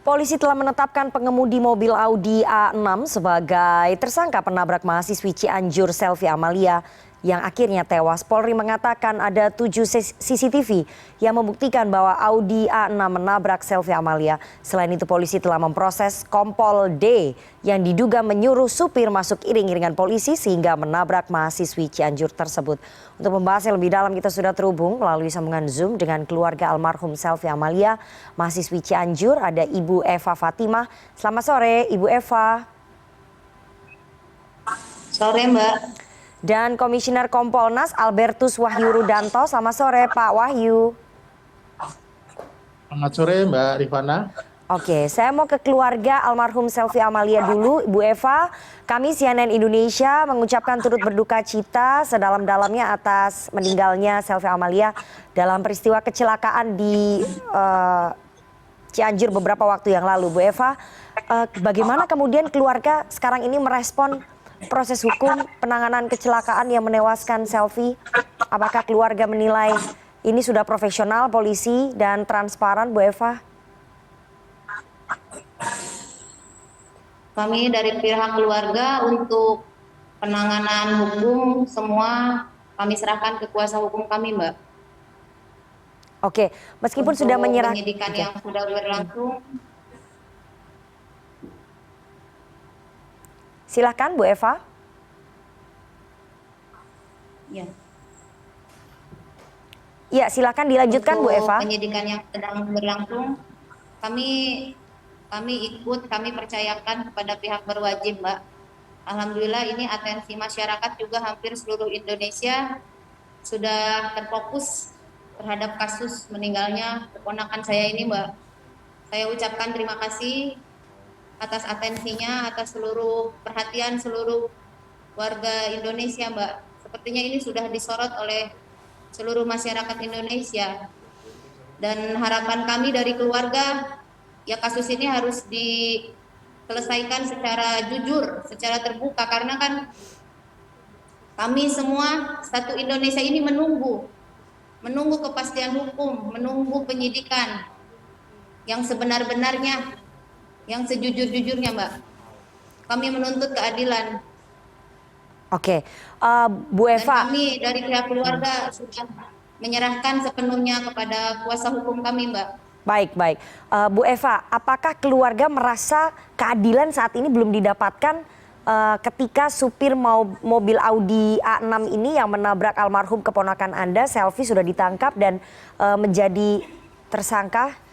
Polisi telah menetapkan pengemudi mobil Audi A6 sebagai tersangka penabrak mahasiswi Cianjur Selvi Amalia yang akhirnya tewas. Polri mengatakan ada 7 CCTV yang membuktikan bahwa Audi A6 menabrak Selvi Amalia. Selain itu polisi telah memproses Kompol D yang diduga menyuruh supir masuk iring-iringan polisi sehingga menabrak mahasiswi Cianjur tersebut. Untuk membahas yang lebih dalam kita sudah terhubung melalui sambungan Zoom dengan keluarga almarhum Selvi Amalia, mahasiswi Cianjur, ada Ibu Eva Fatimah. Selamat sore Ibu Eva. Sore Mbak. Dan Komisioner Kompolnas Albertus Wahyu Rudanto. Selamat sore Pak Wahyu. Selamat sore Mbak Rifana. Oke, saya mau ke keluarga almarhum Selvi Amalia dulu. Ibu Eva, kami CNN Indonesia mengucapkan turut berduka cita sedalam-dalamnya atas meninggalnya Selvi Amalia dalam peristiwa kecelakaan di Cianjur beberapa waktu yang lalu. Bu Eva, bagaimana kemudian keluarga sekarang ini merespon proses hukum penanganan kecelakaan yang menewaskan Selvi? Apakah keluarga menilai ini sudah profesional polisi dan transparan, Bu Eva? Kami dari pihak keluarga untuk penanganan hukum semua kami serahkan ke kuasa hukum kami, Mbak. Oke, meskipun untuk sudah menyerah penyidikan yang sudah berlangsung. Silahkan Bu Eva. Ya. Ya, silakan dilanjutkan Bu Eva. Penyidikan yang sedang berlangsung, kami percayakan kepada pihak berwajib, Mbak. Alhamdulillah ini atensi masyarakat juga hampir seluruh Indonesia sudah terfokus terhadap kasus meninggalnya keponakan saya ini, Mbak. Saya ucapkan terima kasih atas atensinya, atas seluruh perhatian seluruh warga Indonesia, Mbak. Sepertinya ini sudah disorot oleh seluruh masyarakat Indonesia. Dan harapan kami dari keluarga, ya kasus ini harus diselesaikan secara jujur, secara terbuka, karena kan kami semua satu Indonesia ini menunggu kepastian hukum, menunggu penyidikan yang sebenar-benarnya, yang sejujur-jujurnya, Mbak. Kami menuntut keadilan. Oke, Bu Eva. Dan kami dari pihak keluarga sudah menyerahkan sepenuhnya kepada kuasa hukum kami, Mbak. Baik. Bu Eva, apakah keluarga merasa keadilan saat ini belum didapatkan ketika supir mobil Audi A6 ini yang menabrak almarhum keponakan Anda, Selvi, sudah ditangkap dan menjadi tersangka?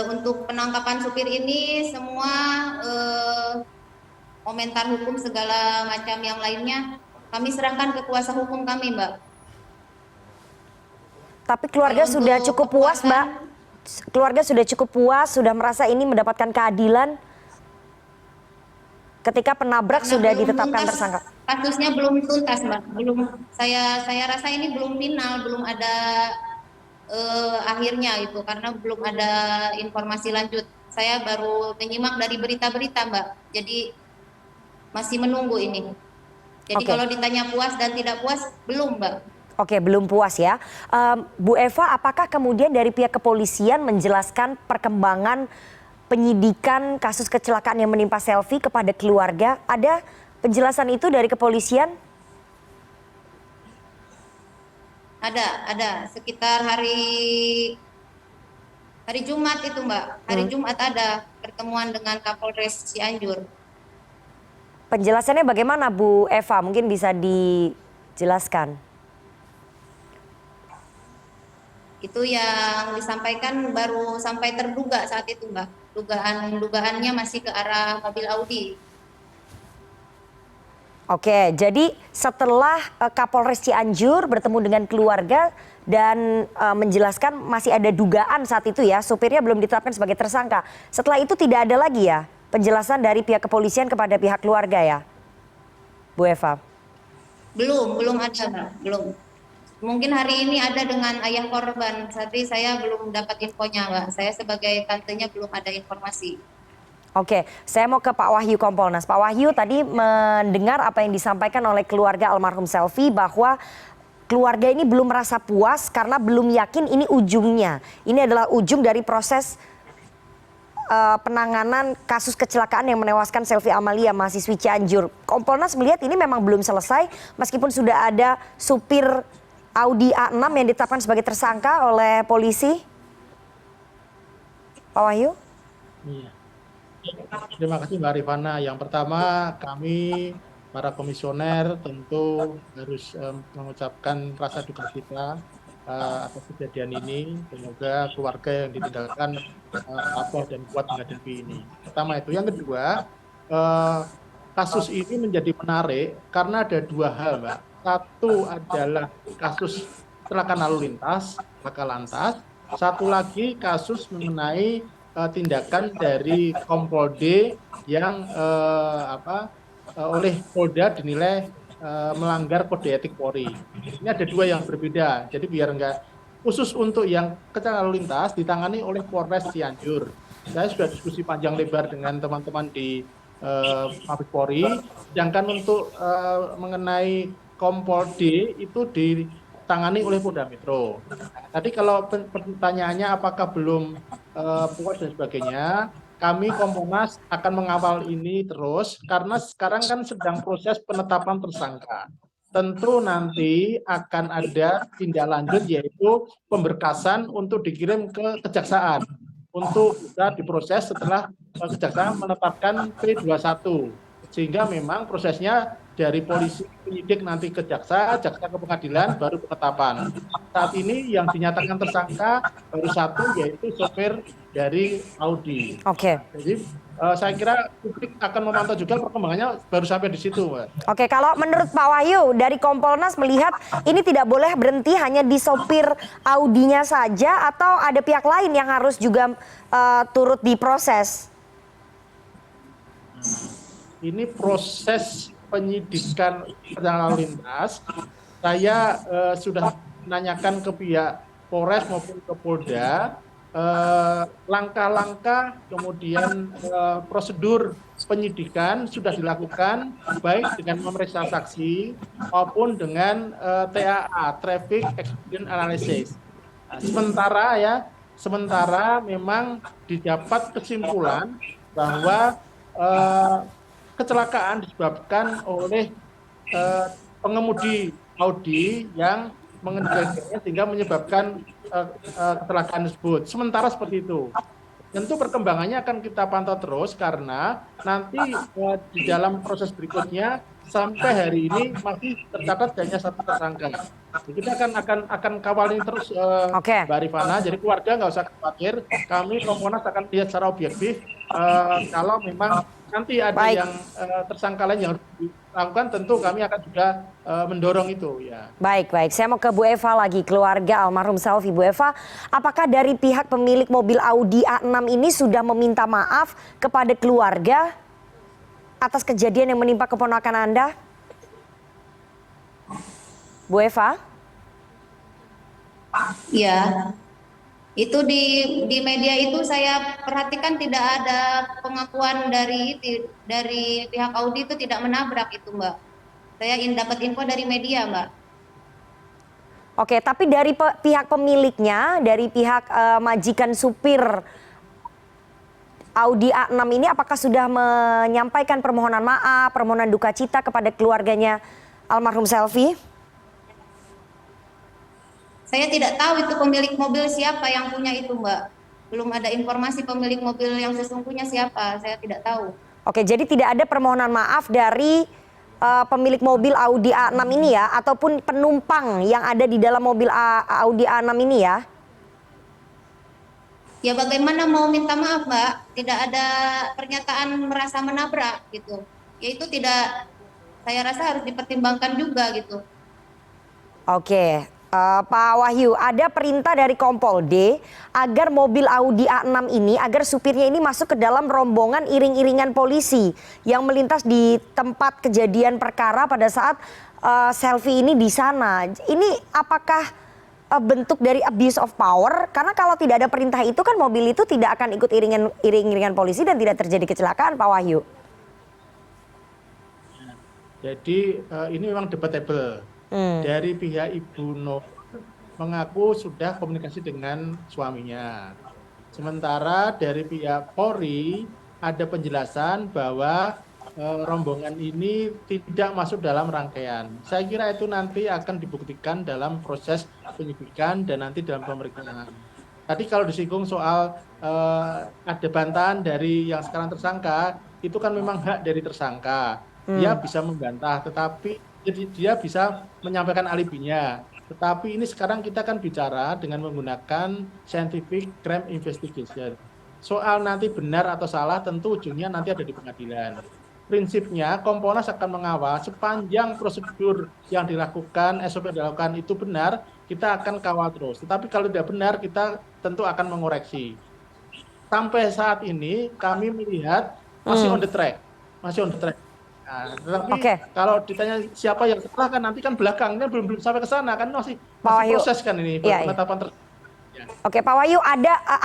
Untuk penangkapan supir ini semua komentar hukum segala macam yang lainnya kami serahkan ke kuasa hukum kami, Mbak. Tapi keluarga sudah cukup puas, Mbak? Keluarga sudah cukup puas, sudah merasa ini mendapatkan keadilan ketika penabrak Karena sudah belum ditetapkan tuntas, tersangka? kasusnya belum tuntas, Mbak. Belum, saya rasa ini belum final, belum ada akhirnya itu, karena belum ada informasi lanjut. Saya baru menyimak dari berita-berita, Mbak. Jadi masih menunggu ini. Jadi kalau ditanya puas dan tidak puas, belum, Mbak. Oke, belum puas ya. Bu Eva, apakah kemudian dari pihak kepolisian menjelaskan perkembangan penyidikan kasus kecelakaan yang menimpa Selvi kepada keluarga? Ada penjelasan itu dari kepolisian? Ada. Sekitar hari Jumat itu, Mbak. Hari Jumat ada pertemuan dengan Kapolres Cianjur. Penjelasannya bagaimana Bu Eva? Mungkin bisa dijelaskan. Itu yang disampaikan baru sampai terduga saat itu, Mbak. Dugaannya masih ke arah mobil Audi. Oke, jadi setelah Kapolres Cianjur bertemu dengan keluarga dan menjelaskan masih ada dugaan saat itu ya, supirnya belum ditetapkan sebagai tersangka. Setelah itu tidak ada lagi ya penjelasan dari pihak kepolisian kepada pihak keluarga ya, Bu Eva? Belum ada, Mbak. Belum. Mungkin hari ini ada dengan ayah korban, tapi saya belum dapat infonya, Mbak. Saya sebagai tantenya belum ada informasi. Oke, saya mau ke Pak Wahyu Kompolnas. Pak Wahyu, tadi mendengar apa yang disampaikan oleh keluarga almarhum Selvi bahwa keluarga ini belum merasa puas karena belum yakin ini ujungnya. Ini adalah ujung dari proses penanganan kasus kecelakaan yang menewaskan Selvi Amalia, mahasiswi Cianjur. Kompolnas melihat ini memang belum selesai meskipun sudah ada supir Audi A6 yang ditetapkan sebagai tersangka oleh polisi. Pak Wahyu? Iya. Terima kasih Mbak Rifana. Yang pertama, kami para komisioner tentu harus mengucapkan rasa duka cita atas kejadian ini. Semoga keluarga yang ditinggalkan tabah dan kuat menghadapi ini. Pertama itu. Yang kedua, kasus ini menjadi menarik karena ada dua hal, Mbak. Satu adalah kasus kecelakaan lalu lintas, laka lantas. Satu lagi kasus mengenai tindakan dari Kompol D yang oleh Polda dinilai melanggar kode etik Polri. Ini ada dua yang berbeda. Jadi biar enggak khusus untuk yang kecelakaan lalu lintas ditangani oleh Polres Cianjur. Saya sudah diskusi panjang lebar dengan teman-teman di Mabes Polri. Sedangkan untuk mengenai Kompol D itu ditangani oleh Polda Metro. Tadi kalau pertanyaannya apakah belum puas dan sebagainya, kami Kompolnas akan mengawal ini terus karena sekarang kan sedang proses penetapan tersangka. Tentu nanti akan ada tindak lanjut yaitu pemberkasan untuk dikirim ke kejaksaan untuk bisa diproses setelah kejaksaan menetapkan P21. Sehingga memang prosesnya dari polisi penyidik nanti ke jaksa ke pengadilan baru penetapan. Saat ini yang dinyatakan tersangka baru satu yaitu sopir dari Audi. Oke. Jadi saya kira publik akan memantau juga perkembangannya baru sampai di situ, Mbak. Oke, kalau menurut Pak Wahyu dari Kompolnas melihat ini tidak boleh berhenti hanya di sopir Audinya saja atau ada pihak lain yang harus juga turut diproses? Ini proses penyidikan kecelakaan lalu lintas. Saya sudah menanyakan ke pihak Polres maupun ke Polda langkah-langkah kemudian prosedur penyidikan sudah dilakukan baik dengan memeriksa saksi maupun dengan TAA (Traffic Accident Analysis). Sementara memang didapat kesimpulan bahwa kecelakaan disebabkan oleh pengemudi Audi yang mengendarai sehingga menyebabkan kecelakaan tersebut. Sementara seperti itu. Tentu perkembangannya akan kita pantau terus karena nanti di dalam proses berikutnya sampai hari ini masih tercatat hanya satu tersangka. Jadi kita akan kawal ini terus, Mbak Rifana. Jadi keluarga nggak usah khawatir. Kami Kompolnas akan lihat secara objektif kalau memang nanti ada yang tersangka lain yang harus dilakukan, tentu kami akan juga mendorong itu. Ya. Baik. Saya mau ke Bu Eva lagi, keluarga almarhum Selvi. Bu Eva, apakah dari pihak pemilik mobil Audi A6 ini sudah meminta maaf kepada keluarga atas kejadian yang menimpa keponakan Anda? Bu Eva? Ya. Itu di media itu saya perhatikan tidak ada pengakuan dari pihak Audi itu tidak menabrak itu, Mbak. Saya dapat info dari media, Mbak. Oke, tapi dari pihak pemiliknya, dari pihak majikan supir Audi A6 ini apakah sudah menyampaikan permohonan maaf, permohonan duka cita kepada keluarganya almarhum Selvi? Saya tidak tahu itu pemilik mobil siapa yang punya itu, Mbak. Belum ada informasi pemilik mobil yang sesungguhnya siapa, saya tidak tahu. Oke, jadi tidak ada permohonan maaf dari pemilik mobil Audi A6 ini ya, ataupun penumpang yang ada di dalam mobil Audi A6 ini ya? Ya bagaimana mau minta maaf, Mbak? Tidak ada pernyataan merasa menabrak gitu. Ya itu tidak, saya rasa harus dipertimbangkan juga gitu. Oke. Pak Wahyu, ada perintah dari Kompol D agar mobil Audi A6 ini, agar supirnya ini masuk ke dalam rombongan iring-iringan polisi yang melintas di tempat kejadian perkara pada saat Selvi ini di sana. Ini apakah bentuk dari abuse of power? Karena kalau tidak ada perintah itu kan mobil itu tidak akan ikut iring-iringan polisi dan tidak terjadi kecelakaan, Pak Wahyu. Jadi ini memang debatable. Dari pihak Ibu Nur mengaku sudah komunikasi dengan suaminya. Sementara dari pihak Polri ada penjelasan bahwa rombongan ini tidak masuk dalam rangkaian. Saya kira itu nanti akan dibuktikan dalam proses penyidikan dan nanti dalam pemeriksaan. Tadi kalau disinggung soal ada bantahan dari yang sekarang tersangka, itu kan memang hak dari tersangka. Dia bisa membantah, tetapi dia bisa menyampaikan alibinya. Tetapi ini sekarang kita kan bicara dengan menggunakan scientific crime investigation. Soal nanti benar atau salah tentu ujungnya nanti ada di pengadilan. Prinsipnya Kompolnas akan mengawal sepanjang prosedur yang dilakukan, SOP yang dilakukan itu benar, kita akan kawal terus. Tetapi kalau tidak benar kita tentu akan mengoreksi. Sampai saat ini kami melihat masih on the track. Masih on the track. Nah, tetapi kalau ditanya siapa yang salah kan nanti kan belakangnya belum sampai ke sana kan masih proses kan ini penetapan Oke, Pak Wahyu,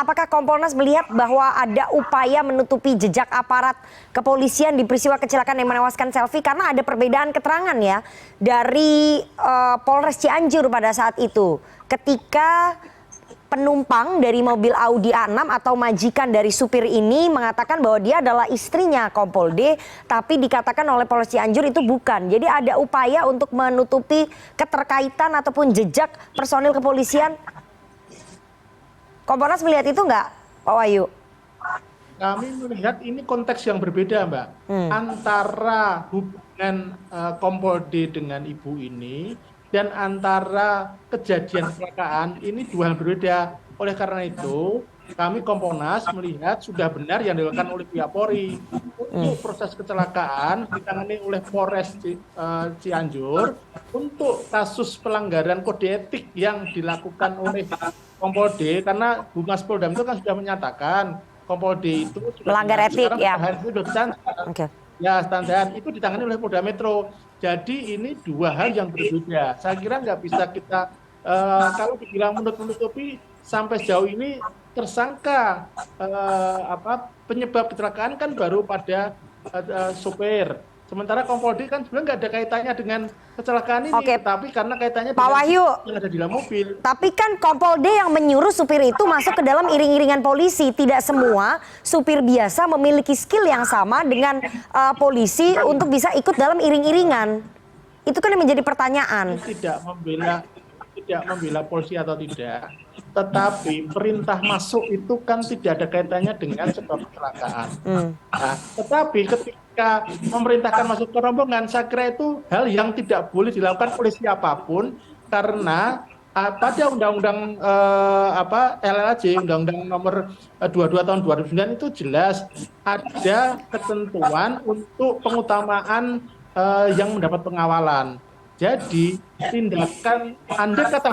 apakah Kompolnas melihat bahwa ada upaya menutupi jejak aparat kepolisian di peristiwa kecelakaan yang menewaskan Selvi karena ada perbedaan keterangan ya dari Polres Cianjur pada saat itu ketika penumpang dari mobil Audi A6 atau majikan dari supir ini mengatakan bahwa dia adalah istrinya Kompol D, tapi dikatakan oleh Polres Cianjur itu bukan. Jadi ada upaya untuk menutupi keterkaitan ataupun jejak personil kepolisian. Kompolnas melihat itu nggak, Pak Wahyu? Kami melihat ini konteks yang berbeda, Mbak. Antara hubungan Kompol D dengan ibu ini dan antara kejadian kecelakaan ini dua hal berbeda. Oleh karena itu, kami Kompolnas melihat sudah benar yang dilakukan oleh pihak Polri. Untuk proses kecelakaan ditangani oleh Polres Cianjur, untuk kasus pelanggaran kode etik yang dilakukan oleh Kompol D, karena Humas Polda itu kan sudah menyatakan Kompol D itu melanggar etik ya. Itu sudah ya standar itu ditangani oleh Polda Metro. Jadi ini dua hal yang berbeda. Saya kira nggak bisa kita kalau dibilang menutupi sampai sejauh ini tersangka penyebab kecelakaan kan baru pada sopir. Sementara Kompol D kan sebenarnya nggak ada kaitannya dengan kecelakaan ini, tapi karena kaitannya Pak Wahyu, yang ada di dalam mobil. Tapi kan Kompol D yang menyuruh supir itu masuk ke dalam iring-iringan polisi. Tidak semua supir biasa memiliki skill yang sama dengan polisi untuk bisa ikut dalam iring-iringan. Itu kan yang menjadi pertanyaan. Tidak membela polisi atau tidak, tetapi perintah masuk itu kan tidak ada kaitannya dengan sebab kecelakaan. Nah, tetapi ketika memerintahkan masuk ke rombongan, saya kira itu hal yang tidak boleh dilakukan oleh siapapun karena pada undang-undang LLAJ, Undang-Undang Nomor 22 Tahun 2009 itu jelas ada ketentuan untuk pengutamaan yang mendapat pengawalan. Jadi tindakan Anda kata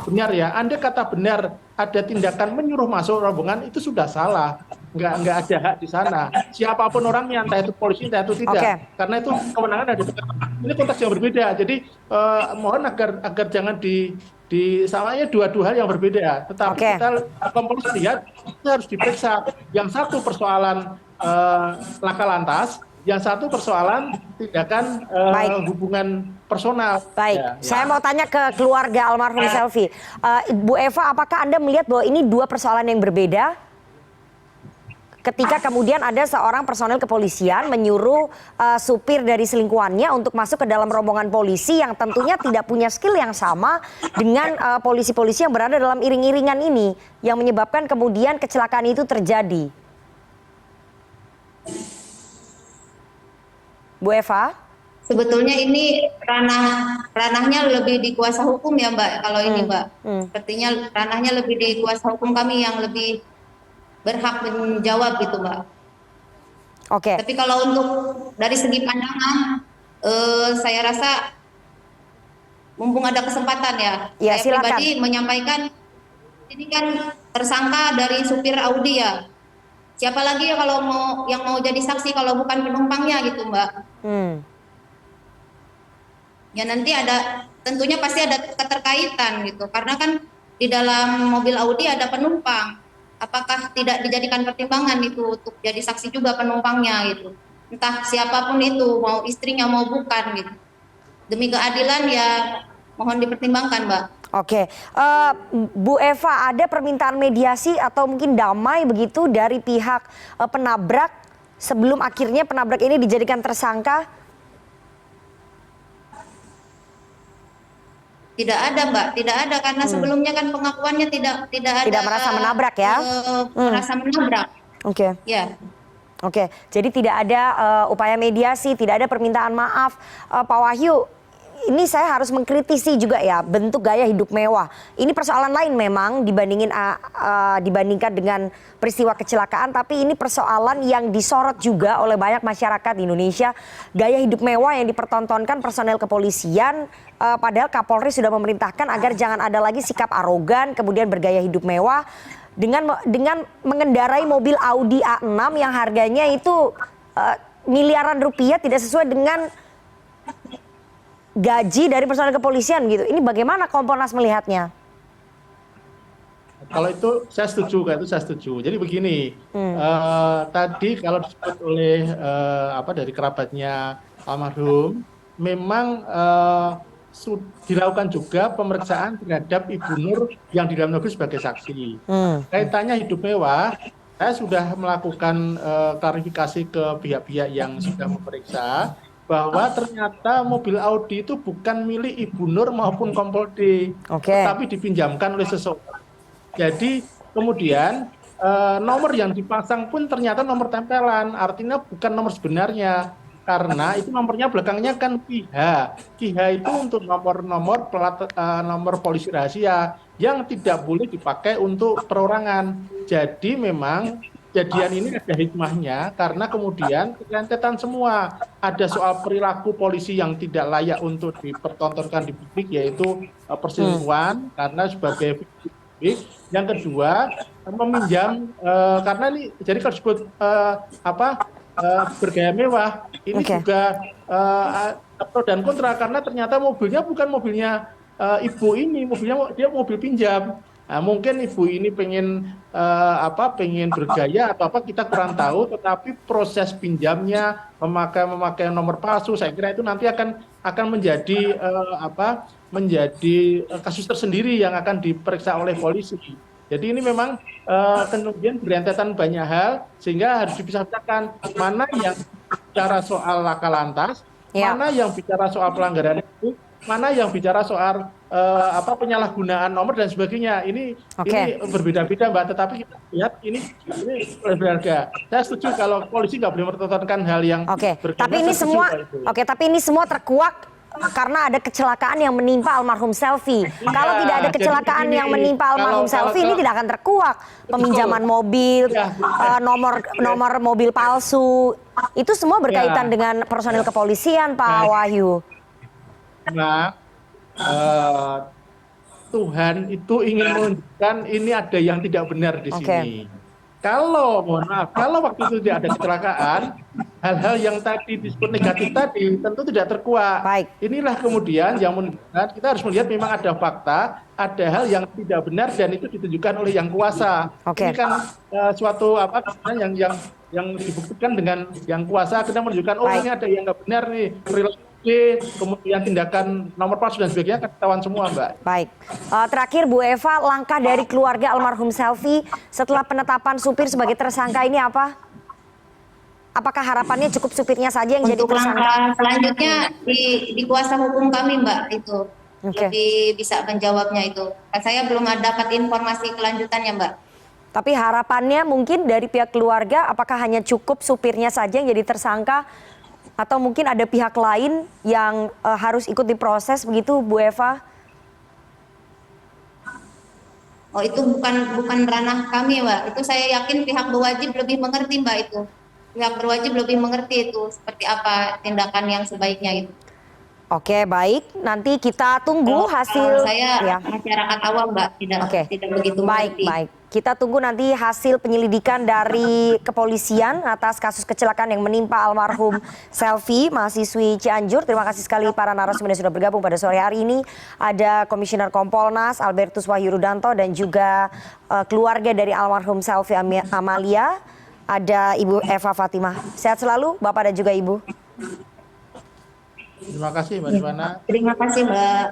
benar ada tindakan menyuruh masuk rombongan itu sudah salah, nggak ada hak di sana. Siapapun orangnya, entah itu polisi, entah itu tidak, karena itu kewenangan ada. Ini konteks yang berbeda. Jadi mohon agar jangan samanya dua hal yang berbeda. Tetapi kita Kompolnas lihat itu harus diperiksa. Yang satu persoalan laka lantas, yang satu persoalan tindakan hubungan personal. Baik, saya mau tanya ke keluarga almarhum Selvi. Bu Eva, apakah Anda melihat bahwa ini dua persoalan yang berbeda? Ketika kemudian ada seorang personel kepolisian menyuruh supir dari selingkuhannya untuk masuk ke dalam rombongan polisi yang tentunya tidak punya skill yang sama dengan polisi-polisi yang berada dalam iring-iringan ini, yang menyebabkan kemudian kecelakaan itu terjadi. Bu Eva? Sebetulnya ini ranahnya lebih di kuasa hukum ya Mbak, kalau ini Mbak. Sepertinya ranahnya lebih di kuasa hukum kami yang lebih berhak menjawab gitu Mbak. Tapi kalau untuk dari segi pandangan, saya rasa mumpung ada kesempatan ya, saya silakan. pribadi menyampaikan ini kan tersangka dari supir Audi ya. Siapa lagi ya kalau yang mau jadi saksi kalau bukan penumpangnya gitu Mbak. Ya nanti tentunya pasti ada keterkaitan gitu, karena kan di dalam mobil Audi ada penumpang. Apakah tidak dijadikan pertimbangan itu untuk jadi saksi juga penumpangnya gitu. Entah siapapun itu, mau istrinya mau bukan gitu. Demi keadilan ya mohon dipertimbangkan, Mbak. Oke, Bu Eva, ada permintaan mediasi atau mungkin damai begitu dari pihak penabrak sebelum akhirnya penabrak ini dijadikan tersangka? Tidak ada, Mbak, tidak ada karena sebelumnya kan pengakuannya tidak ada. Tidak merasa menabrak ya? Merasa menabrak. Oke. Ya. Oke, jadi tidak ada upaya mediasi, tidak ada permintaan maaf. Pak Wahyu, ini saya harus mengkritisi juga ya bentuk gaya hidup mewah. Ini persoalan lain memang dibandingkan dengan peristiwa kecelakaan, tapi ini persoalan yang disorot juga oleh banyak masyarakat di Indonesia. Gaya hidup mewah yang dipertontonkan personel kepolisian, padahal Kapolri sudah memerintahkan agar jangan ada lagi sikap arogan, kemudian bergaya hidup mewah dengan mengendarai mobil Audi A6 yang harganya itu miliaran rupiah, tidak sesuai dengan gaji dari personel kepolisian gitu. Ini bagaimana Kompolnas melihatnya? Kalau itu saya setuju. Jadi begini, tadi kalau disebut oleh dari kerabatnya almarhum, memang dilakukan juga pemeriksaan terhadap Ibu Nur yang di dalam negeri sebagai saksi. Kaitannya hidup mewah, saya sudah melakukan klarifikasi ke pihak-pihak yang sudah memeriksa bahwa ternyata mobil Audi itu bukan milik Ibu Nur maupun Kompol D, tapi dipinjamkan oleh seseorang. Jadi kemudian nomor yang dipasang pun ternyata nomor tempelan, artinya bukan nomor sebenarnya. Karena itu nomornya belakangnya kan KIH. KIH itu untuk nomor polisi rahasia yang tidak boleh dipakai untuk perorangan. Jadi memang kejadian ini ada hikmahnya karena kemudian kerentetan semua. Ada soal perilaku polisi yang tidak layak untuk dipertontonkan di publik, yaitu perselingkuhan karena sebagai publik. Yang kedua, meminjam karena ini jadi kalau disebut bergaya mewah, ini juga pro dan kontra karena ternyata mobilnya bukan mobilnya ibu ini, dia mobil pinjam. Nah, mungkin ibu ini pengen bergaya atau apa kita kurang tahu, tetapi proses pinjamnya memakai nomor palsu, saya kira itu nanti akan menjadi kasus tersendiri yang akan diperiksa oleh polisi. Jadi ini memang kemudian berentetan banyak hal sehingga harus dipisahkan mana yang bicara soal laka lantas, mana yang bicara soal pelanggaran itu, mana yang bicara soal penyalahgunaan nomor dan sebagainya. Ini berbeda-beda, Mbak, tetapi kita lihat ini berharga. Saya setuju kalau polisi nggak boleh mempertontonkan hal yang berbeda. Tapi ini semua terkuak karena ada kecelakaan yang menimpa almarhum Selfie. Kalau tidak ada kecelakaan yang menimpa almarhum Selfie, ini tidak akan terkuak. Peminjaman mobil, nomor mobil palsu, itu semua berkaitan dengan personil kepolisian, Pak Wahyu. Nah, Tuhan itu ingin menunjukkan ini ada yang tidak benar di sini. Kalau waktu itu tidak ada kecelakaan, hal-hal yang tadi disebut negatif tadi tentu tidak terkuak. Inilah kemudian yang menunjukkan kita harus melihat memang ada fakta, ada hal yang tidak benar dan itu ditunjukkan oleh yang kuasa. Ini kan suatu yang dibuktikan dengan yang kuasa, kita menunjukkan ini ada yang nggak benar nih, kemudian tindakan nomor palsu dan sebagainya ketahuan semua, Mbak. Baik, terakhir Bu Eva, langkah dari keluarga almarhum Selfie setelah penetapan supir sebagai tersangka ini apa? Apakah harapannya cukup supirnya saja yang jadi tersangka? Untuk langkah selanjutnya di kuasa hukum kami, Mbak, itu lebih bisa menjawabnya itu. Saya belum dapat informasi kelanjutannya, Mbak. Tapi harapannya mungkin dari pihak keluarga, apakah hanya cukup supirnya saja yang jadi tersangka? Atau mungkin ada pihak lain yang harus ikut diproses begitu, Bu Eva? Oh, itu bukan ranah kami, Mbak. Itu saya yakin pihak berwajib lebih mengerti, Mbak, itu. Pihak berwajib lebih mengerti itu seperti apa tindakan yang sebaiknya itu. Oke, baik. Nanti kita tunggu hasil. Saya masyarakat awam, Mbak, tidak begitu mengerti. Baik. Kita tunggu nanti hasil penyelidikan dari kepolisian atas kasus kecelakaan yang menimpa almarhum Selfie, mahasiswi Cianjur. Terima kasih sekali para narasumber yang sudah bergabung pada sore hari ini. Ada Komisioner Kompolnas Albertus Wahyu Rudanto dan juga keluarga dari almarhum Selfie Amalia. Ada Ibu Eva Fatimah. Sehat selalu Bapak dan juga Ibu. Terima kasih, Mbak Rifana. Terima kasih, Mbak.